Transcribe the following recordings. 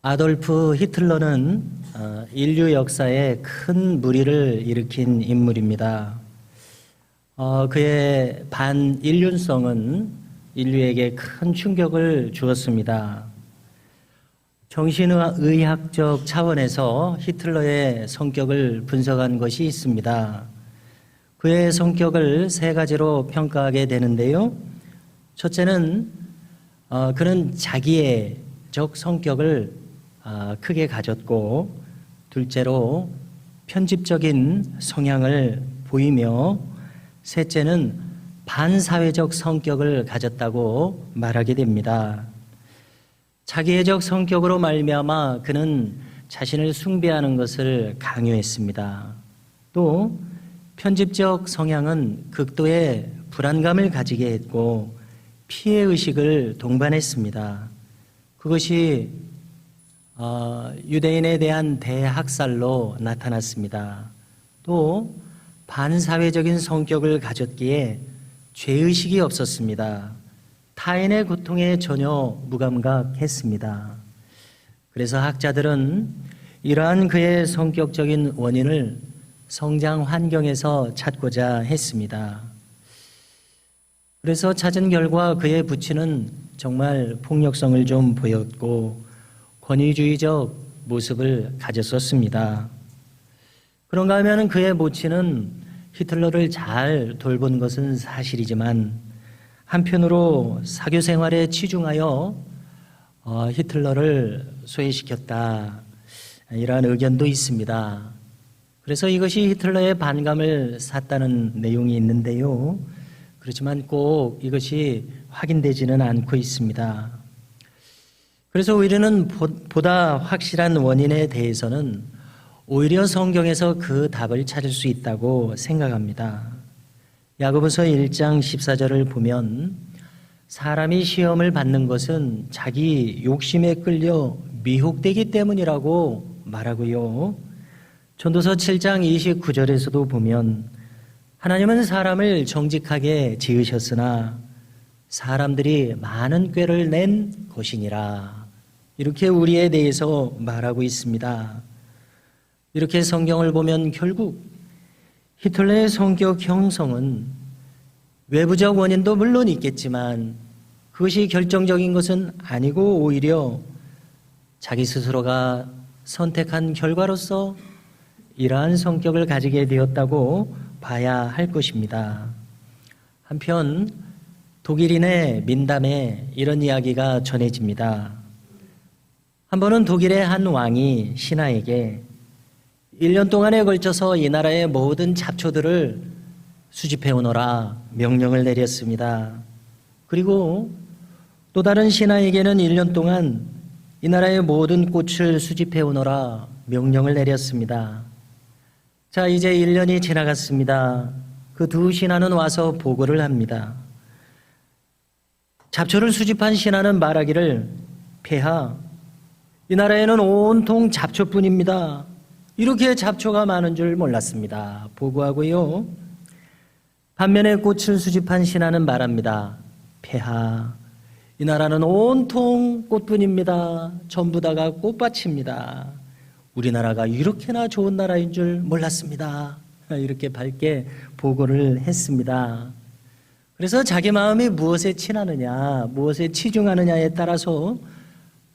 아돌프 히틀러는 인류 역사에 큰 물의를 일으킨 인물입니다. 그의 반인륜성은 인류에게 큰 충격을 주었습니다. 정신의학적 차원에서 히틀러의 성격을 분석한 것이 있습니다. 그의 성격을 세 가지로 평가하게 되는데요. 첫째는 그는 자기애적 성격을 크게 가졌고, 둘째로 편집적인 성향을 보이며, 셋째는 반사회적 성격을 가졌다고 말하게 됩니다. 자기애적 성격으로 말미암아 그는 자신을 숭배하는 것을 강요했습니다. 또 편집적 성향은 극도의 불안감을 가지게 했고 피해의식을 동반했습니다. 그것이 유대인에 대한 대학살로 나타났습니다. 또 반사회적인 성격을 가졌기에 죄의식이 없었습니다. 타인의 고통에 전혀 무감각했습니다. 그래서 학자들은 이러한 그의 성격적인 원인을 성장 환경에서 찾고자 했습니다. 그래서 찾은 결과 그의 부친은 정말 폭력성을 좀 보였고 권위주의적 모습을 가졌었습니다. 그런가 하면 그의 모친은 히틀러를 잘 돌본 것은 사실이지만 한편으로 사교 생활에 치중하여 히틀러를 소외시켰다, 이러한 의견도 있습니다. 그래서 이것이 히틀러의 반감을 샀다는 내용이 있는데요. 그렇지만 꼭 이것이 확인되지는 않고 있습니다. 그래서 우리는 보다 확실한 원인에 대해서는 오히려 성경에서 그 답을 찾을 수 있다고 생각합니다. 야고보서 1장 14절을 보면 사람이 시험을 받는 것은 자기 욕심에 끌려 미혹되기 때문이라고 말하고요. 전도서 7장 29절에서도 보면 하나님은 사람을 정직하게 지으셨으나 사람들이 많은 꾀를 낸 것이니라, 이렇게 우리에 대해서 말하고 있습니다. 이렇게 성경을 보면 결국 히틀러의 성격 형성은 외부적 원인도 물론 있겠지만 그것이 결정적인 것은 아니고 오히려 자기 스스로가 선택한 결과로서 이러한 성격을 가지게 되었다고 봐야 할 것입니다. 한편 독일인의 민담에 이런 이야기가 전해집니다. 한 번은 독일의 한 왕이 신하에게 1년 동안에 걸쳐서 이 나라의 모든 잡초들을 수집해 오너라 명령을 내렸습니다. 그리고 또 다른 신하에게는 1년 동안 이 나라의 모든 꽃을 수집해 오너라 명령을 내렸습니다. 자, 이제 1년이 지나갔습니다. 그 두 신하는 와서 보고를 합니다. 잡초를 수집한 신하는 말하기를, 폐하, 이 나라에는 온통 잡초뿐입니다. 이렇게 잡초가 많은 줄 몰랐습니다. 보고하고요. 반면에 꽃을 수집한 신하는 말합니다. 폐하, 이 나라는 온통 꽃뿐입니다. 전부 다가 꽃밭입니다. 우리나라가 이렇게나 좋은 나라인 줄 몰랐습니다. 이렇게 밝게 보고를 했습니다. 그래서 자기 마음이 무엇에 친하느냐, 무엇에 치중하느냐에 따라서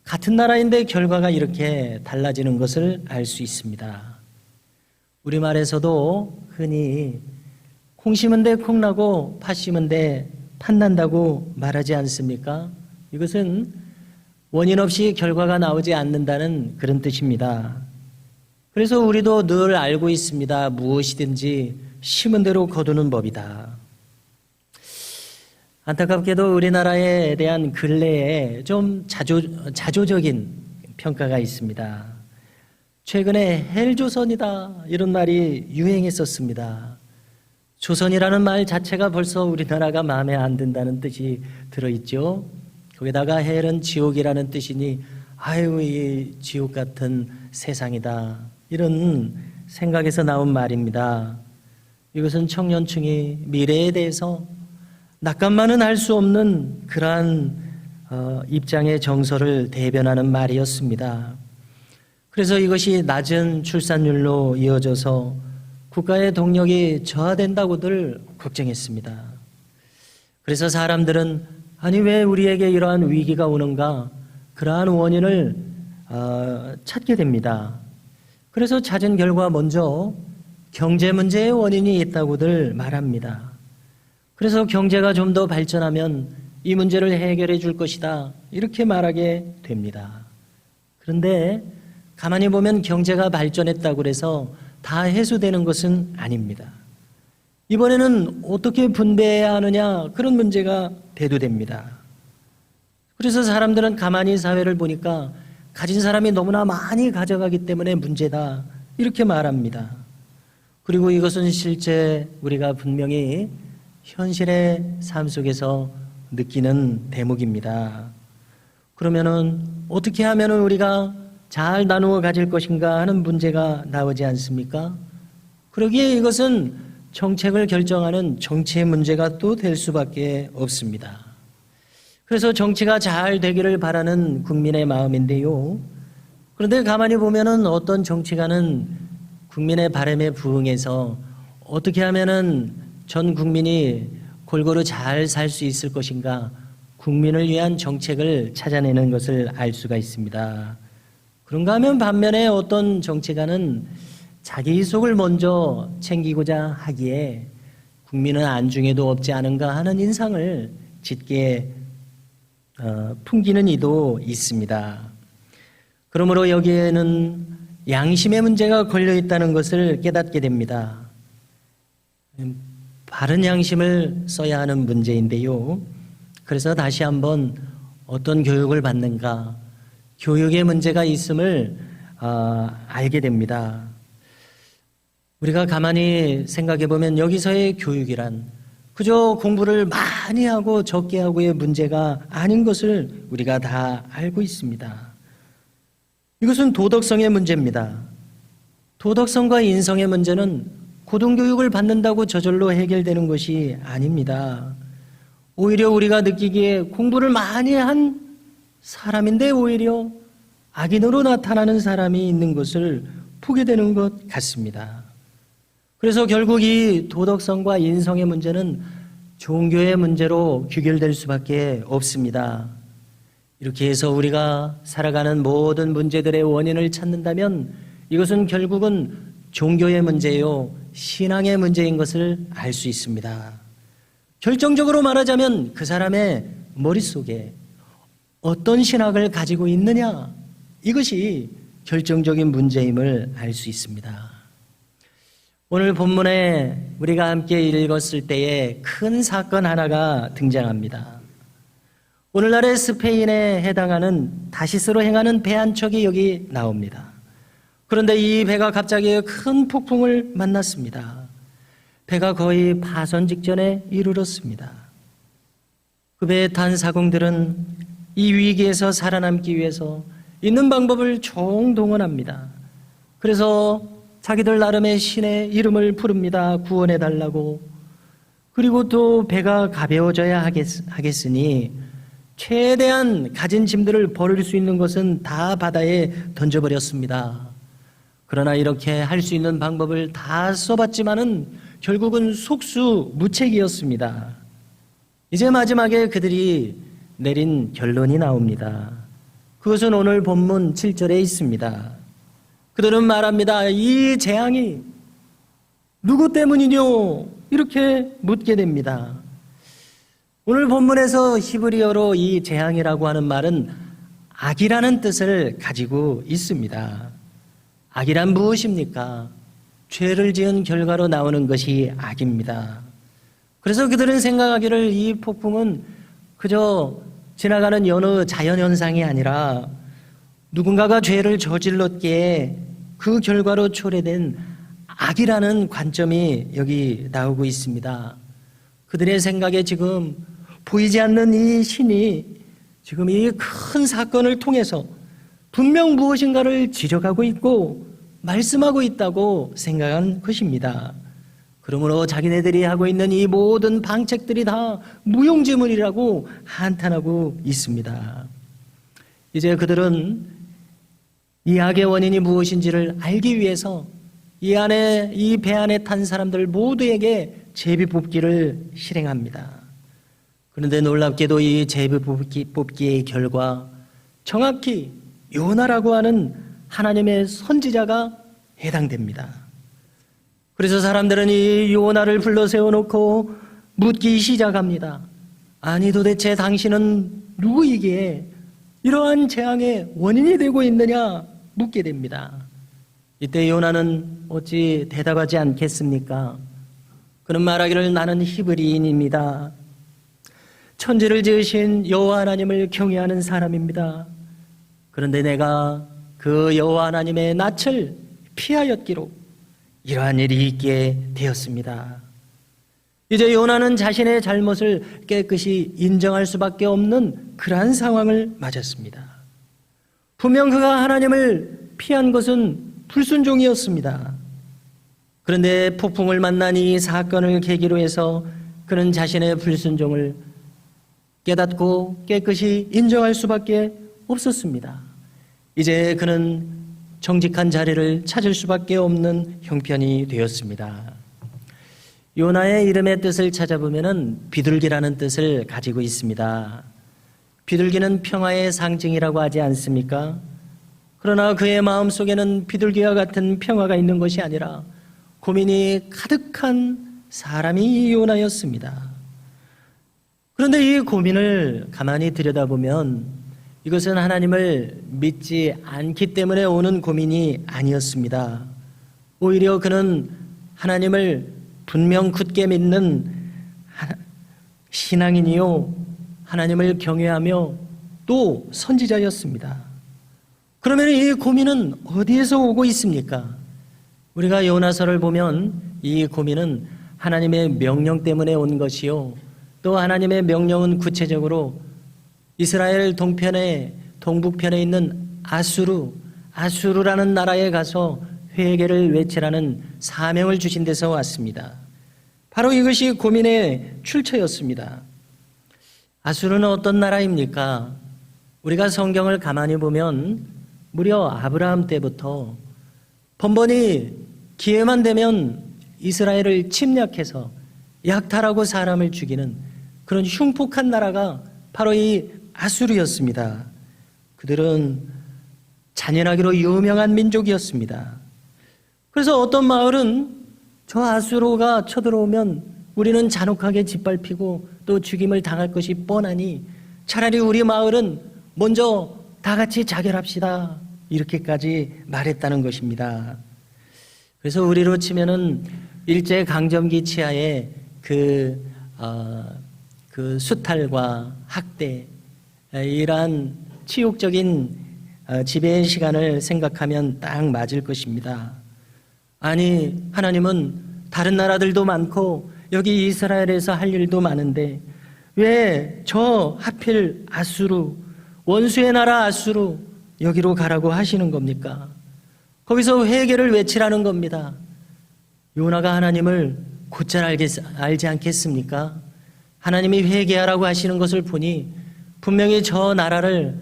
같은 나라인데 결과가 이렇게 달라지는 것을 알 수 있습니다. 우리말에서도 흔히 콩 심은 데 콩 나고 팥 심은 데 팥 난다고 말하지 않습니까? 이것은 원인 없이 결과가 나오지 않는다는 그런 뜻입니다. 그래서 우리도 늘 알고 있습니다. 무엇이든지 심은 대로 거두는 법이다. 안타깝게도 우리나라에 대한 근래에 좀 자조적인 평가가 있습니다. 최근에 헬조선이다, 이런 말이 유행했었습니다. 조선이라는 말 자체가 벌써 우리나라가 마음에 안 든다는 뜻이 들어있죠. 거기다가 헬은 지옥이라는 뜻이니 아유, 이 지옥 같은 세상이다, 이런 생각에서 나온 말입니다. 이것은 청년층이 미래에 대해서 낙관만은 할 수 없는 그러한 입장의 정서를 대변하는 말이었습니다. 그래서 이것이 낮은 출산율로 이어져서 국가의 동력이 저하된다고들 걱정했습니다. 그래서 사람들은 아니 왜 우리에게 이러한 위기가 오는가 그러한 원인을 찾게 됩니다. 그래서 찾은 결과 먼저 경제 문제의 원인이 있다고들 말합니다. 그래서 경제가 좀 더 발전하면 이 문제를 해결해 줄 것이다 이렇게 말하게 됩니다. 그런데 가만히 보면 경제가 발전했다고 해서 다 해소되는 것은 아닙니다. 이번에는 어떻게 분배해야 하느냐 그런 문제가 대두됩니다. 그래서 사람들은 가만히 사회를 보니까 가진 사람이 너무나 많이 가져가기 때문에 문제다 이렇게 말합니다. 그리고 이것은 실제 우리가 분명히 현실의 삶 속에서 느끼는 대목입니다. 그러면은 어떻게 하면 우리가 잘 나누어 가질 것인가 하는 문제가 나오지 않습니까? 그러기에 이것은 정책을 결정하는 정치의 문제가 또 될 수밖에 없습니다. 그래서 정치가 잘 되기를 바라는 국민의 마음인데요. 그런데 가만히 보면은 어떤 정치가는 국민의 바람에 부응해서 어떻게 하면은 전 국민이 골고루 잘 살 수 있을 것인가 국민을 위한 정책을 찾아내는 것을 알 수가 있습니다. 그런가 하면 반면에 어떤 정치가는 자기 속을 먼저 챙기고자 하기에 국민은 안중에도 없지 않은가 하는 인상을 짙게 풍기는 이도 있습니다. 그러므로 여기에는 양심의 문제가 걸려 있다는 것을 깨닫게 됩니다. 바른 양심을 써야 하는 문제인데요. 그래서 다시 한번 어떤 교육을 받는가, 교육의 문제가 있음을 알게 됩니다. 우리가 가만히 생각해 보면 여기서의 교육이란 그저 공부를 많이 하고 적게 하고의 문제가 아닌 것을 우리가 다 알고 있습니다. 이것은 도덕성의 문제입니다. 도덕성과 인성의 문제는 고등교육을 받는다고 저절로 해결되는 것이 아닙니다. 오히려 우리가 느끼기에 공부를 많이 한 사람인데 오히려 악인으로 나타나는 사람이 있는 것을 보게 되는 것 같습니다. 그래서 결국 이 도덕성과 인성의 문제는 종교의 문제로 귀결될 수밖에 없습니다. 이렇게 해서 우리가 살아가는 모든 문제들의 원인을 찾는다면 이것은 결국은 종교의 문제요, 신앙의 문제인 것을 알 수 있습니다. 결정적으로 말하자면 그 사람의 머릿속에 어떤 신학을 가지고 있느냐, 이것이 결정적인 문제임을 알 수 있습니다. 오늘 본문에 우리가 함께 읽었을 때에 큰 사건 하나가 등장합니다. 오늘날의 스페인에 해당하는 다시스로 행하는 배 한 척이 여기 나옵니다. 그런데 이 배가 갑자기 큰 폭풍을 만났습니다. 배가 거의 파손 직전에 이르렀습니다. 그 배에 탄 사공들은 이 위기에서 살아남기 위해서 있는 방법을 총동원합니다. 그래서 자기들 나름의 신의 이름을 부릅니다. 구원해달라고. 그리고 또 배가 가벼워져야 하겠으니 최대한 가진 짐들을 버릴 수 있는 것은 다 바다에 던져버렸습니다. 그러나 이렇게 할 수 있는 방법을 다 써봤지만은 결국은 속수무책이었습니다. 이제 마지막에 그들이 내린 결론이 나옵니다. 그것은 오늘 본문 7절에 있습니다. 그들은 말합니다. 이 재앙이 누구 때문이뇨? 이렇게 묻게 됩니다. 오늘 본문에서 히브리어로 이 재앙이라고 하는 말은 악이라는 뜻을 가지고 있습니다. 악이란 무엇입니까? 죄를 지은 결과로 나오는 것이 악입니다. 그래서 그들은 생각하기를 이 폭풍은 그저 지나가는 여느 자연현상이 아니라 누군가가 죄를 저질렀기에 그 결과로 초래된 악이라는 관점이 여기 나오고 있습니다. 그들의 생각에 지금 보이지 않는 이 신이 지금 이 큰 사건을 통해서 분명 무엇인가를 지적하고 있고 말씀하고 있다고 생각한 것입니다. 그러므로 자기네들이 하고 있는 이 모든 방책들이 다 무용지물이라고 한탄하고 있습니다. 이제 그들은 이 악의 원인이 무엇인지를 알기 위해서 이 배 안에 탄 사람들 모두에게 제비뽑기를 실행합니다. 그런데 놀랍게도 이 제비뽑기의 결과 정확히 요나라고 하는 하나님의 선지자가 해당됩니다. 그래서 사람들은 이 요나를 불러 세워놓고 묻기 시작합니다. 아니 도대체 당신은 누구이기에 이러한 재앙의 원인이 되고 있느냐 묻게 됩니다. 이때 요나는 어찌 대답하지 않겠습니까? 그는 말하기를 나는 히브리인입니다. 천지를 지으신 여호와 하나님을 경외하는 사람입니다. 그런데 내가 그 여호와 하나님의 낯을 피하였기로 이러한 일이 있게 되었습니다. 이제 요나는 자신의 잘못을 깨끗이 인정할 수밖에 없는 그러한 상황을 맞았습니다. 분명 그가 하나님을 피한 것은 불순종이었습니다. 그런데 폭풍을 만난 이 사건을 계기로 해서 그는 자신의 불순종을 깨닫고 깨끗이 인정할 수밖에 없었습니다. 이제 그는 정직한 자리를 찾을 수밖에 없는 형편이 되었습니다. 요나의 이름의 뜻을 찾아보면 비둘기라는 뜻을 가지고 있습니다. 비둘기는 평화의 상징이라고 하지 않습니까? 그러나 그의 마음속에는 비둘기와 같은 평화가 있는 것이 아니라 고민이 가득한 사람이 요나였습니다. 그런데 이 고민을 가만히 들여다보면 이것은 하나님을 믿지 않기 때문에 오는 고민이 아니었습니다. 오히려 그는 하나님을 분명 굳게 믿는 신앙인이요 하나님을 경외하며 또 선지자였습니다. 그러면 이 고민은 어디에서 오고 있습니까? 우리가 요나서를 보면 이 고민은 하나님의 명령 때문에 온 것이요 또 하나님의 명령은 구체적으로 이스라엘 동북편에 있는 아수르라는 나라에 가서 회개를 외치라는 사명을 주신 데서 왔습니다. 바로 이것이 고민의 출처였습니다. 아수르는 어떤 나라입니까? 우리가 성경을 가만히 보면 무려 아브라함 때부터 번번이 기회만 되면 이스라엘을 침략해서 약탈하고 사람을 죽이는 그런 흉폭한 나라가 바로 이 아수르였습니다. 그들은 잔인하기로 유명한 민족이었습니다. 그래서 어떤 마을은 저 아수르가 쳐들어오면 우리는 잔혹하게 짓밟히고 또 죽임을 당할 것이 뻔하니 차라리 우리 마을은 먼저 다 같이 자결합시다. 이렇게까지 말했다는 것입니다. 그래서 우리로 치면은 일제 강점기 치하에 그 수탈과 학대 이러한 치욕적인 지배의 시간을 생각하면 딱 맞을 것입니다. 아니 하나님은 다른 나라들도 많고 여기 이스라엘에서 할 일도 많은데 왜 저 하필 아수르 원수의 나라 아수르 여기로 가라고 하시는 겁니까? 거기서 회개를 외치라는 겁니다. 요나가 하나님을 곧잘 알지 않겠습니까? 하나님이 회개하라고 하시는 것을 보니 분명히 저 나라를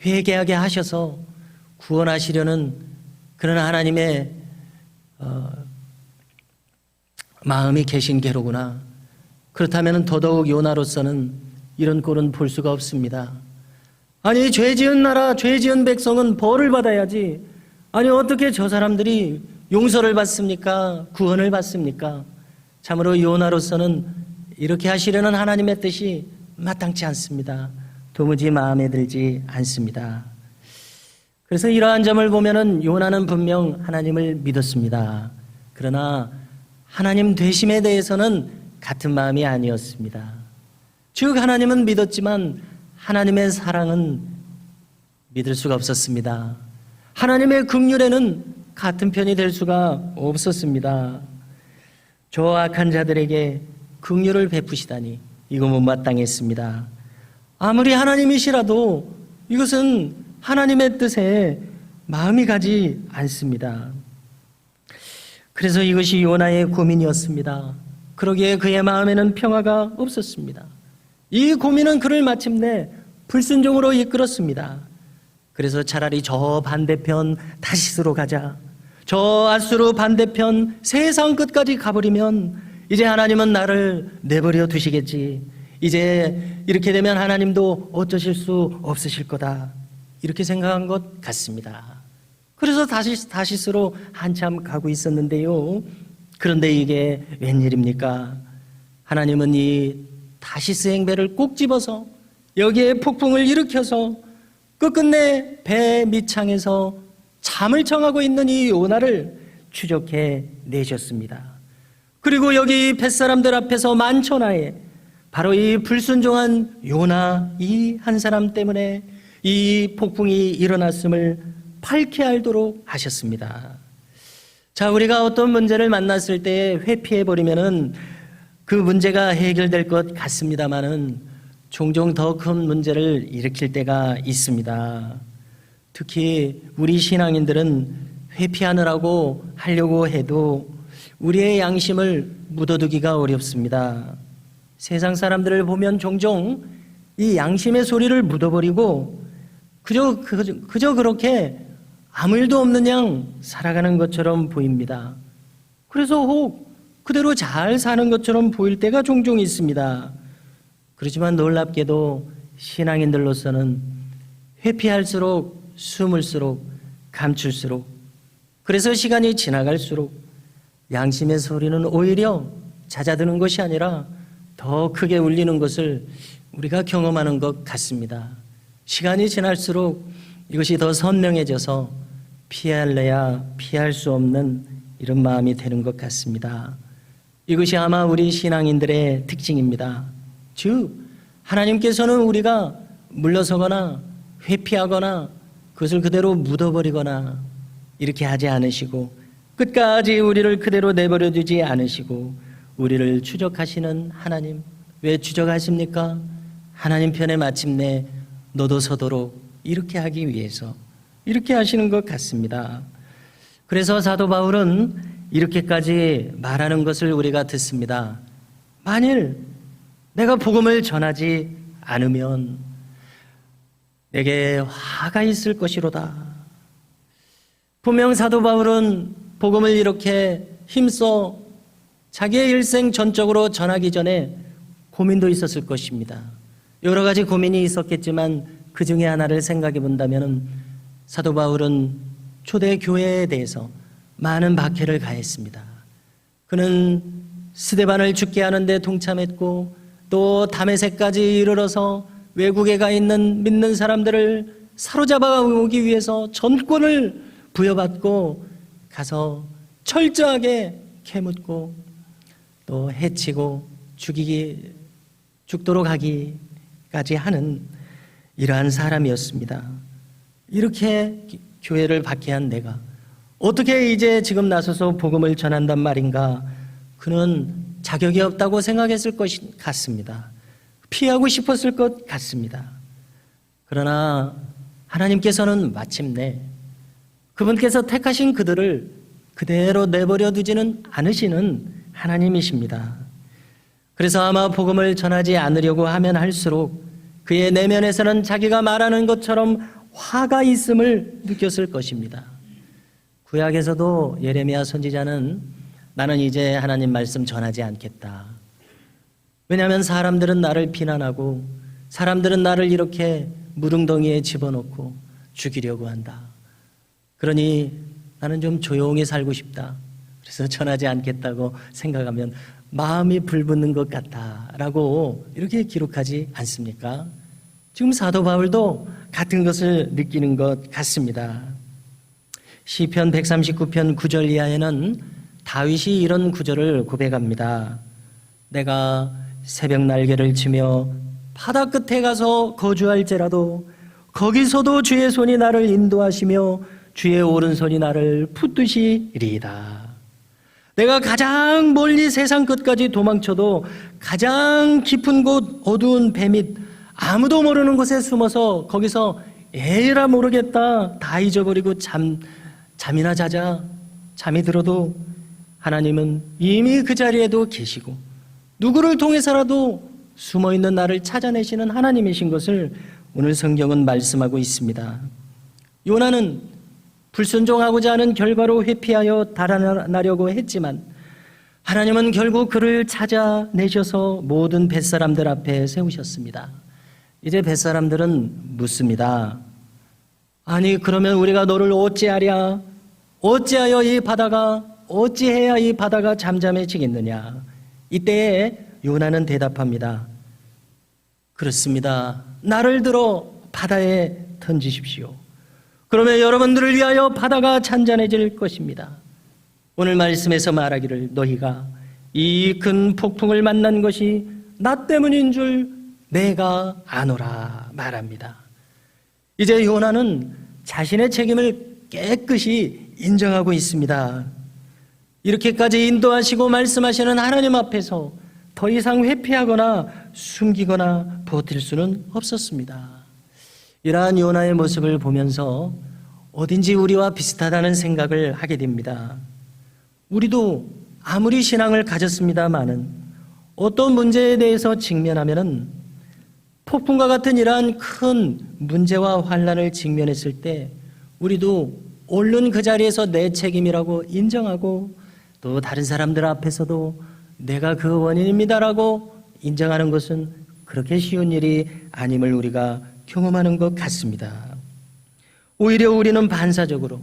회개하게 하셔서 구원하시려는 그런 하나님의 마음이 계신 게로구나. 그렇다면 더더욱 요나로서는 이런 꼴은 볼 수가 없습니다. 아니 죄 지은 나라, 죄 지은 백성은 벌을 받아야지. 아니 어떻게 저 사람들이 용서를 받습니까? 구원을 받습니까? 참으로 요나로서는 이렇게 하시려는 하나님의 뜻이 마땅치 않습니다. 도무지 마음에 들지 않습니다. 그래서 이러한 점을 보면은 요나는 분명 하나님을 믿었습니다. 그러나 하나님 되심에 대해서는 같은 마음이 아니었습니다. 즉 하나님은 믿었지만 하나님의 사랑은 믿을 수가 없었습니다. 하나님의 긍휼에는 같은 편이 될 수가 없었습니다. 저 악한 자들에게 긍휼을 베푸시다니 이거 못마땅했습니다. 아무리 하나님이시라도 이것은 하나님의 뜻에 마음이 가지 않습니다. 그래서 이것이 요나의 고민이었습니다. 그러기에 그의 마음에는 평화가 없었습니다. 이 고민은 그를 마침내 불순종으로 이끌었습니다. 그래서 차라리 저 반대편 다시스로 가자. 저 아수르 반대편 세상 끝까지 가버리면 이제 하나님은 나를 내버려 두시겠지. 이제 이렇게 되면 하나님도 어쩌실 수 없으실 거다. 이렇게 생각한 것 같습니다. 그래서 다시스로 한참 가고 있었는데요. 그런데 이게 웬일입니까? 하나님은 이 다시스 행배를 꼭 집어서 여기에 폭풍을 일으켜서 끝끝내 배 밑창에서 잠을 청하고 있는 이 요나를 추적해 내셨습니다. 그리고 여기 뱃사람들 앞에서 만천하에 바로 이 불순종한 요나 이 한 사람 때문에 이 폭풍이 일어났음을 밝히 알도록 하셨습니다. 자, 우리가 어떤 문제를 만났을 때 회피해버리면은 그 문제가 해결될 것 같습니다만은 종종 더 큰 문제를 일으킬 때가 있습니다. 특히 우리 신앙인들은 회피하느라고 하려고 해도 우리의 양심을 묻어두기가 어렵습니다. 세상 사람들을 보면 종종 이 양심의 소리를 묻어버리고 그저 그렇게 아무 일도 없는 양 살아가는 것처럼 보입니다. 그래서 혹 그대로 잘 사는 것처럼 보일 때가 종종 있습니다. 그렇지만 놀랍게도 신앙인들로서는 회피할수록 숨을수록 감출수록 그래서 시간이 지나갈수록 양심의 소리는 오히려 잦아드는 것이 아니라 더 크게 울리는 것을 우리가 경험하는 것 같습니다. 시간이 지날수록 이것이 더 선명해져서 피할래야 피할 수 없는 이런 마음이 되는 것 같습니다. 이것이 아마 우리 신앙인들의 특징입니다. 즉 하나님께서는 우리가 물러서거나 회피하거나 그것을 그대로 묻어버리거나 이렇게 하지 않으시고 끝까지 우리를 그대로 내버려 두지 않으시고 우리를 추적하시는 하나님. 왜 추적하십니까? 하나님 편에 마침내 너도 서도록 이렇게 하기 위해서 이렇게 하시는 것 같습니다. 그래서 사도 바울은 이렇게까지 말하는 것을 우리가 듣습니다. 만일 내가 복음을 전하지 않으면 내게 화가 있을 것이로다. 분명 사도 바울은 복음을 이렇게 힘써 자기의 일생 전적으로 전하기 전에 고민도 있었을 것입니다. 여러 가지 고민이 있었겠지만 그 중에 하나를 생각해 본다면 사도 바울은 초대 교회에 대해서 많은 박해를 가했습니다. 그는 스데반을 죽게 하는데 동참했고 또 다메섹까지 이르러서 외국에 가 있는 믿는 사람들을 사로잡아 오기 위해서 전권을 부여받고 가서 철저하게 캐묻고 또 해치고 죽도록 하기까지 하는 이러한 사람이었습니다. 이렇게 교회를 박해한 내가 어떻게 이제 지금 나서서 복음을 전한단 말인가? 그는 자격이 없다고 생각했을 것 같습니다. 피하고 싶었을 것 같습니다. 그러나 하나님께서는 마침내 그분께서 택하신 그들을 그대로 내버려 두지는 않으시는 하나님이십니다. 그래서 아마 복음을 전하지 않으려고 하면 할수록 그의 내면에서는 자기가 말하는 것처럼 화가 있음을 느꼈을 것입니다. 구약에서도 예레미야 선지자는 나는 이제 하나님 말씀 전하지 않겠다. 왜냐하면 사람들은 나를 비난하고 사람들은 나를 이렇게 무릉덩이에 집어넣고 죽이려고 한다. 그러니 나는 좀 조용히 살고 싶다. 그래서 전하지 않겠다고 생각하면 마음이 불붙는 것 같다라고 이렇게 기록하지 않습니까? 지금 사도 바울도 같은 것을 느끼는 것 같습니다. 시편 139편 9절 이하에는 다윗이 이런 구절을 고백합니다. 내가 새벽 날개를 치며 바다 끝에 가서 거주할지라도 거기서도 주의 손이 나를 인도하시며 주의 오른손이 나를 붙드시리이다. 내가 가장 멀리 세상 끝까지 도망쳐도 가장 깊은 곳 어두운 배 밑 아무도 모르는 곳에 숨어서 거기서 에라 모르겠다 다 잊어버리고 잠이나 자자. 잠이 들어도 하나님은 이미 그 자리에도 계시고 누구를 통해서라도 숨어있는 나를 찾아내시는 하나님이신 것을 오늘 성경은 말씀하고 있습니다. 요나는 불순종하고자 하는 결과로 회피하여 달아나려고 했지만 하나님은 결국 그를 찾아내셔서 모든 뱃사람들 앞에 세우셨습니다. 이제 뱃사람들은 묻습니다. 아니 그러면 우리가 너를 어찌하랴? 어찌하여 이 바다가 어찌해야 이 바다가 잠잠해지겠느냐? 이때에 요나는 대답합니다. 그렇습니다. 나를 들어 바다에 던지십시오. 그러면 여러분들을 위하여 바다가 잔잔해질 것입니다. 오늘 말씀에서 말하기를 너희가 이 큰 폭풍을 만난 것이 나 때문인 줄 내가 아노라 말합니다. 이제 요나는 자신의 책임을 깨끗이 인정하고 있습니다. 이렇게까지 인도하시고 말씀하시는 하나님 앞에서 더 이상 회피하거나 숨기거나 버틸 수는 없었습니다. 이러한 요나의 모습을 보면서 어딘지 우리와 비슷하다는 생각을 하게 됩니다. 우리도 아무리 신앙을 가졌습니다마는 어떤 문제에 대해서 직면하면은 폭풍과 같은 이러한 큰 문제와 환난을 직면했을 때 우리도 얼른 그 자리에서 내 책임이라고 인정하고 또 다른 사람들 앞에서도 내가 그 원인입니다라고 인정하는 것은 그렇게 쉬운 일이 아님을 우리가 경험하는 것 같습니다. 오히려 우리는 반사적으로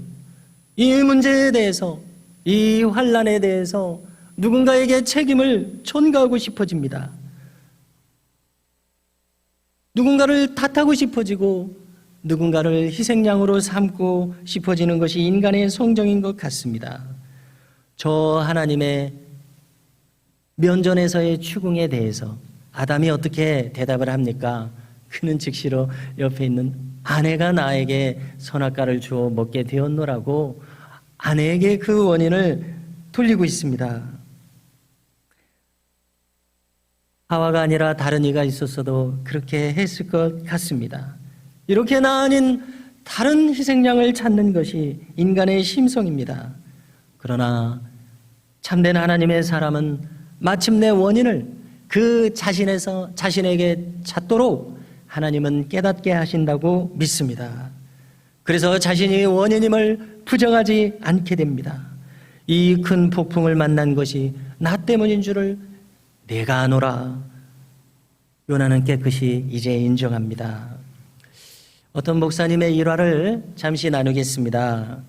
이 문제에 대해서 이 환난에 대해서 누군가에게 책임을 전가하고 싶어집니다. 누군가를 탓하고 싶어지고 누군가를 희생양으로 삼고 싶어지는 것이 인간의 성정인 것 같습니다. 저 하나님의 면전에서의 추궁에 대해서 아담이 어떻게 대답을 합니까? 그는 즉시로 옆에 있는 아내가 나에게 선악과를 주어 먹게 되었노라고 아내에게 그 원인을 돌리고 있습니다. 하와가 아니라 다른 이가 있었어도 그렇게 했을 것 같습니다. 이렇게나 아닌 다른 희생양을 찾는 것이 인간의 심성입니다. 그러나 참된 하나님의 사람은 마침내 원인을 그 자신에게 찾도록 하나님은 깨닫게 하신다고 믿습니다. 그래서 자신이 원인임을 부정하지 않게 됩니다. 이 큰 폭풍을 만난 것이 나 때문인 줄을 내가 아노라. 요나는 깨끗이 이제 인정합니다. 어떤 목사님의 일화를 잠시 나누겠습니다.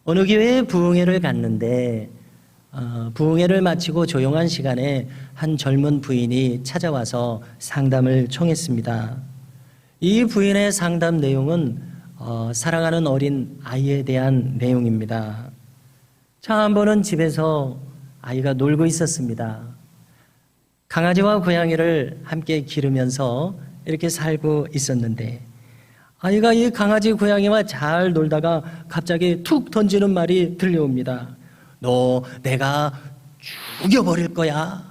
어느 교회에 부흥회를 갔는데 부흥회를 마치고 조용한 시간에 한 젊은 부인이 찾아와서 상담을 청했습니다. 이 부인의 상담 내용은 사랑하는 어린 아이에 대한 내용입니다. 자, 한 번은 집에서 아이가 놀고 있었습니다. 강아지와 고양이를 함께 기르면서 이렇게 살고 있었는데 아이가 이 강아지 고양이와 잘 놀다가 갑자기 툭 던지는 말이 들려옵니다. 너 내가 죽여버릴 거야.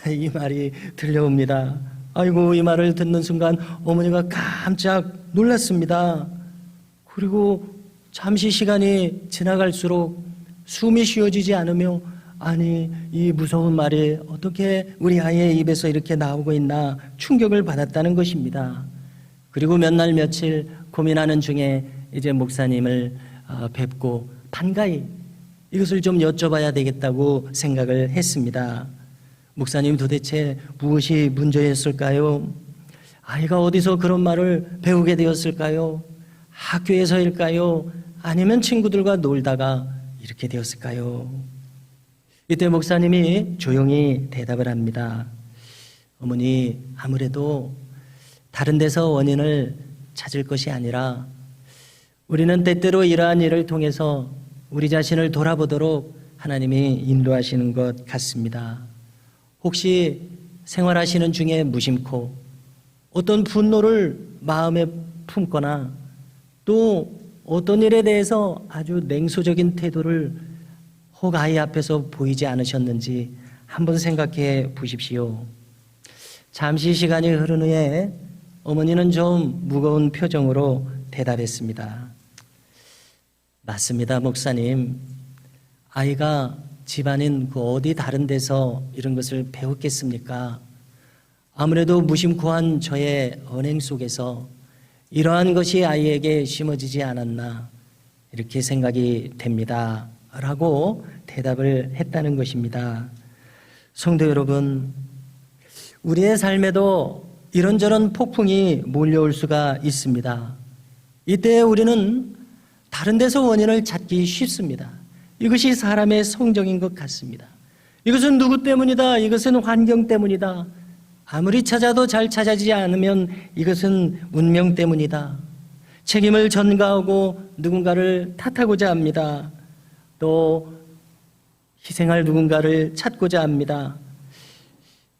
이 말이 들려옵니다. 아이고, 이 말을 듣는 순간 어머니가 깜짝 놀랐습니다. 그리고 잠시 시간이 지나갈수록 숨이 쉬어지지 않으며 아니 이 무서운 말이 어떻게 우리 아이의 입에서 이렇게 나오고 있나 충격을 받았다는 것입니다. 그리고 몇 날 며칠 고민하는 중에 이제 목사님을 뵙고 반가이 이것을 좀 여쭤봐야 되겠다고 생각을 했습니다. 목사님, 도대체 무엇이 문제였을까요? 아이가 어디서 그런 말을 배우게 되었을까요? 학교에서일까요? 아니면 친구들과 놀다가 이렇게 되었을까요? 이때 목사님이 조용히 대답을 합니다. 어머니, 아무래도 다른 데서 원인을 찾을 것이 아니라 우리는 때때로 이러한 일을 통해서 우리 자신을 돌아보도록 하나님이 인도하시는 것 같습니다. 혹시 생활하시는 중에 무심코 어떤 분노를 마음에 품거나 또 어떤 일에 대해서 아주 냉소적인 태도를 혹 아이 앞에서 보이지 않으셨는지 한번 생각해 보십시오. 잠시 시간이 흐른 후에 어머니는 좀 무거운 표정으로 대답했습니다. 맞습니다, 목사님. 아이가 집안인 그 어디 다른 데서 이런 것을 배웠겠습니까? 아무래도 무심코한 저의 언행 속에서 이러한 것이 아이에게 심어지지 않았나 이렇게 생각이 됩니다. 라고 대답을 했다는 것입니다. 성도 여러분, 우리의 삶에도 이런저런 폭풍이 몰려올 수가 있습니다. 이때 우리는 다른 데서 원인을 찾기 쉽습니다. 이것이 사람의 성정인 것 같습니다. 이것은 누구 때문이다. 이것은 환경 때문이다. 아무리 찾아도 잘 찾아지지 않으면 이것은 운명 때문이다. 책임을 전가하고 누군가를 탓하고자 합니다. 또 희생할 누군가를 찾고자 합니다.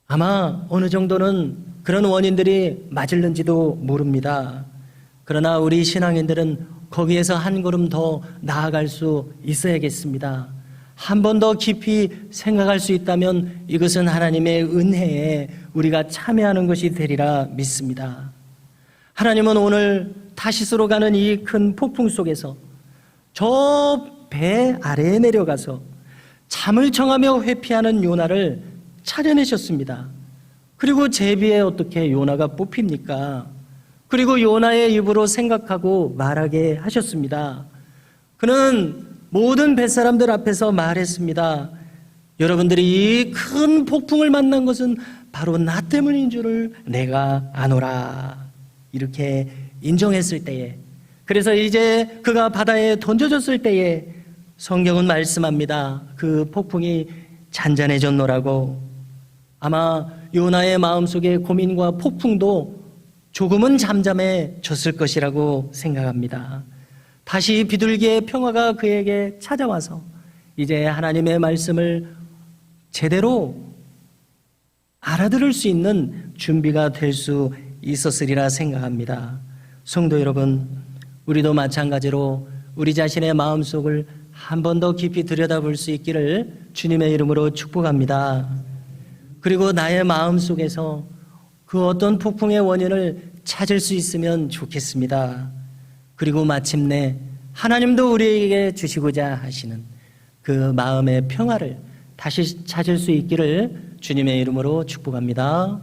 아마 어느 정도는 그런 원인들이 맞을는지도 모릅니다. 그러나 우리 신앙인들은 거기에서 한 걸음 더 나아갈 수 있어야겠습니다. 한 번 더 깊이 생각할 수 있다면 이것은 하나님의 은혜에 우리가 참여하는 것이 되리라 믿습니다. 하나님은 오늘 타시스로 가는 이 큰 폭풍 속에서 저 배 아래에 내려가서 잠을 청하며 회피하는 요나를 찾아내셨습니다. 그리고 제비에 어떻게 요나가 뽑힙니까? 그리고 요나의 입으로 생각하고 말하게 하셨습니다. 그는 모든 뱃사람들 앞에서 말했습니다. 여러분들이 이 큰 폭풍을 만난 것은 바로 나 때문인 줄을 내가 아노라. 이렇게 인정했을 때에, 그래서 이제 그가 바다에 던져졌을 때에 성경은 말씀합니다. 그 폭풍이 잔잔해졌노라고. 아마 요나의 마음속의 고민과 폭풍도 조금은 잠잠해졌을 것이라고 생각합니다. 다시 비둘기의 평화가 그에게 찾아와서 이제 하나님의 말씀을 제대로 알아들을 수 있는 준비가 될 수 있었으리라 생각합니다. 성도 여러분, 우리도 마찬가지로 우리 자신의 마음속을 한 번 더 깊이 들여다볼 수 있기를 주님의 이름으로 축복합니다. 그리고 나의 마음속에서 그 어떤 폭풍의 원인을 찾을 수 있으면 좋겠습니다. 그리고 마침내 하나님도 우리에게 주시고자 하시는 그 마음의 평화를 다시 찾을 수 있기를 주님의 이름으로 축복합니다.